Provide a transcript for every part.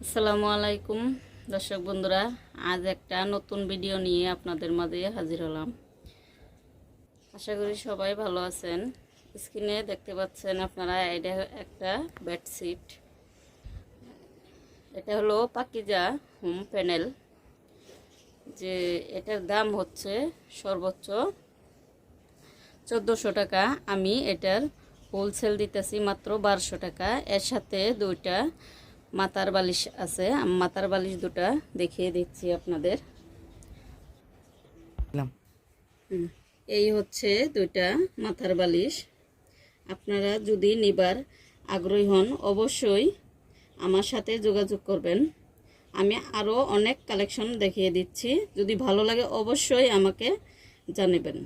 আসসালামু আলাইকুম দর্শক বন্ধুরা, আজ একটা নতুন ভিডিও নিয়ে আপনাদের মাঝে হাজির হলাম। আশা করি সবাই ভালো আছেন। স্ক্রিনে দেখতে পাচ্ছেন আপনারা, এটা একটা বেডশিট। এটা হলো পাকিজা হোম প্যানেল। যে এটার দাম হচ্ছে সর্বোচ্চ 1400 টাকা। আমি এটার হোলসেল দিতেছি মাত্র 1200 টাকা। এর সাথে দুইটা মাথার বালিশ আছে। মাথার বালিশ দুটা দেখিয়ে দিচ্ছি আপনাদের। এই হচ্ছে দুইটা মাথার বালিশ। আপনারা যদি নিবার আগ্রহী হন অবশ্যই আমার সাথে যোগাযোগ করবেন। আমি আরও অনেক কালেকশন দেখিয়ে দিচ্ছি, যদি ভালো লাগে অবশ্যই আমাকে জানাবেন।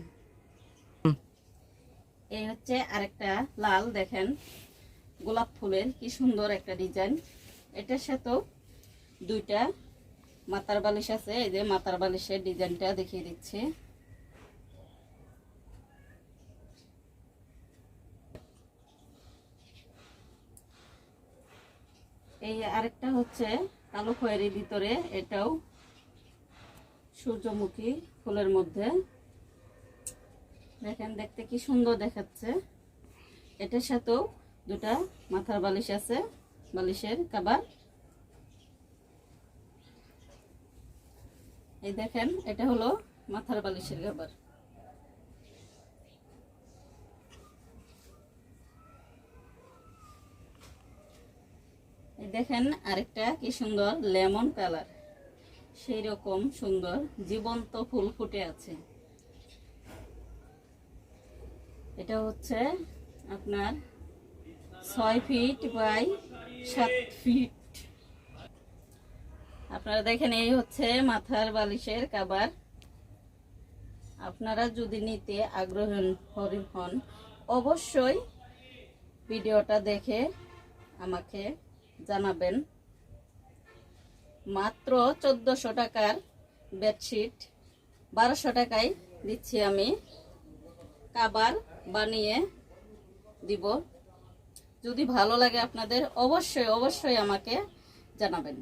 এই হচ্ছে আরেকটা লাল, দেখেন গোলাপ ফুলের কি সুন্দর একটা ডিজাইন। এটার সাথেও দুইটা মাথার বালিশ আছে। এই যে মাথার বালিশের ডিজাইনটা দেখিয়ে দিচ্ছি। এই আরেকটা হচ্ছে কালো খয়েরির ভিতরে, এটাও সূর্যমুখী ফুলের মধ্যে। দেখেন দেখতে কি সুন্দর দেখাচ্ছে। এটার সাথেও দুটা মাথার বালিশ আছে, বালিশের কভার। এই দেখেন এটা হলো মাথার বালিশের কভার। এই দেখেন আরেকটা কি সুন্দর লেমন কালার, সেই রকম সুন্দর জীবন্ত ফুল ফুটে আছে। এটা হচ্ছে আপনার 6 ফিট বাই 7 ফিট। আপনারা দেখেন এই হচ্ছে মাথার বালিশের কভার। আপনারা যদি নিতে আগ্রহী হন অবশ্যই ভিডিওটা দেখে আমাকে জানাবেন। মাত্র 1400 টাকার বেডশিট 1200 টাকায় দিচ্ছি আমি। কভার বানিয়ে দিব। যদি ভালো লাগে আপনাদের অবশ্যই আমাকে জানাবেন।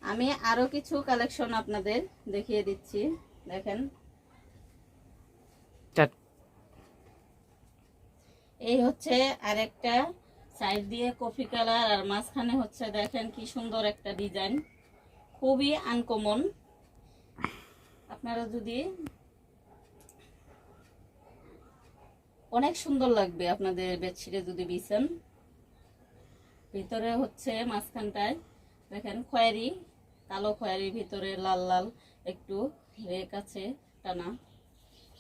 আমি আরো কিছু কালেকশন আপনাদের দেখিয়ে দিচ্ছি। দেখেন এই হচ্ছে আরেকটা সাইড দিয়ে কফি কালার, আর মাঝখানে হচ্ছে দেখেন কি সুন্দর একটা ডিজাইন, খুবই আনকমন। আপনারা যদি অনেক সুন্দর লাগবে আপনাদের বেডশিটে যদি বিছান। ভিতরে হচ্ছে মাঝখানটায় দেখেন খয়েরি, কালো খয়েরির ভিতরে লাল লাল একটু রেক আছে টানা।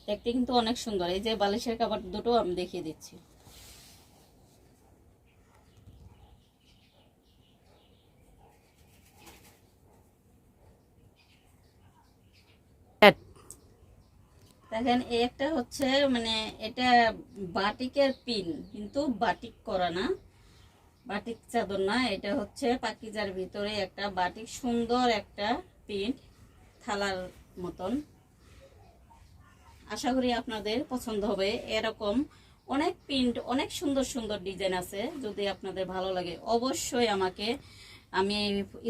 দেখতে কিন্তু অনেক সুন্দর। এই যে বালিশের কভার দুটো আমি দেখিয়ে দিচ্ছি। দেখেন এই একটা হচ্ছে মানে এটা বাটিকের পিন, কিন্তু বাটিক করা না, বাটিক চাদর না। এটা হচ্ছে পাকিজার ভিতরে একটা বাটিক সুন্দর একটা পিন থালার মতন। আশা করি আপনাদের পছন্দ হবে। এরকম অনেক প্রিন্ট, অনেক সুন্দর সুন্দর ডিজাইন আছে। যদি আপনাদের ভালো লাগে অবশ্যই আমাকে, আমি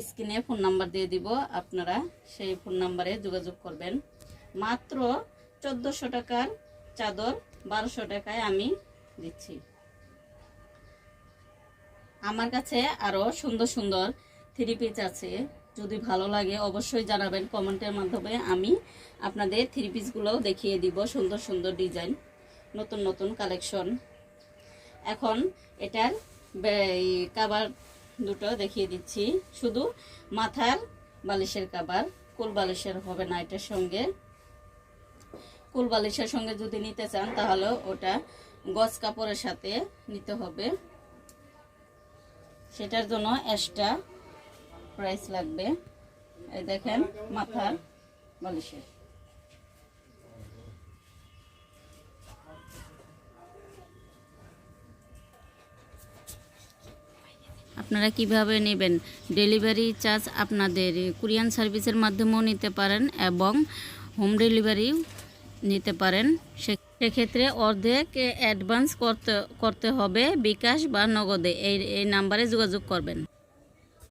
স্ক্রিনে ফোন নাম্বার দিয়ে দিব, আপনারা সেই ফোন নাম্বারে যোগাযোগ করবেন। মাত্র 1400 টাকার চাদর 1200 টাকায় আমি দিচ্ছি। আমার কাছে আরো সুন্দর সুন্দর থ্রি পিস আছে। যদি ভালো লাগে অবশ্যই জানাবেন কমেন্টের মাধ্যমে। আমি আপনাদের থ্রি পিসগুলোও দেখিয়ে দিব, সুন্দর সুন্দর ডিজাইন, নতুন নতুন কালেকশন। এখন এটার কভার দুটো দেখিয়ে দিচ্ছি। শুধু মাথার বালিশের কভার, কুল বালিশের হবে না এটার সঙ্গে। কুল বালিশের সঙ্গে যদি নিতে চান তাহলে ওটা গজ কাপড়ের সাথে নিতে হবে, সেটার জন্য এক্সট্রা প্রাইস লাগবে। এই দেখেন মাথার বালিশের। আপনারা কিভাবে নেবেন, ডেলিভারি চার্জ আপনাদের কুরিয়ান সার্ভিসের মাধ্যমেও নিতে পারেন এবং হোম ডেলিভারিও নিতে পারেন। সেক্ষেত্রে অর্ধেক অ্যাডভান্স করতে হবে বিকাশ বা নগদে। এই নাম্বারে যোগাযোগ করবেন।